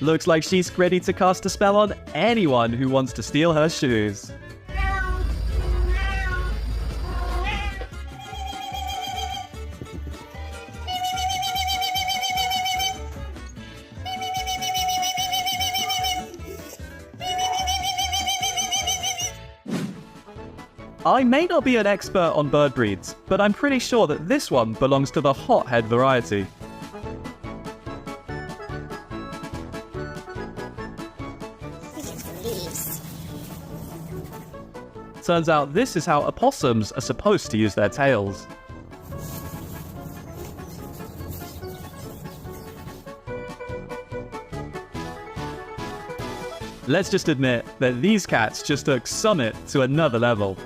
Looks like she's ready to cast a spell on anyone who wants to steal her shoes. I may not be an expert on bird breeds, but I'm pretty sure that this one belongs to the hothead variety. Turns out this is how opossums are supposed to use their tails. Let's just admit that these cats just took Summit to another level.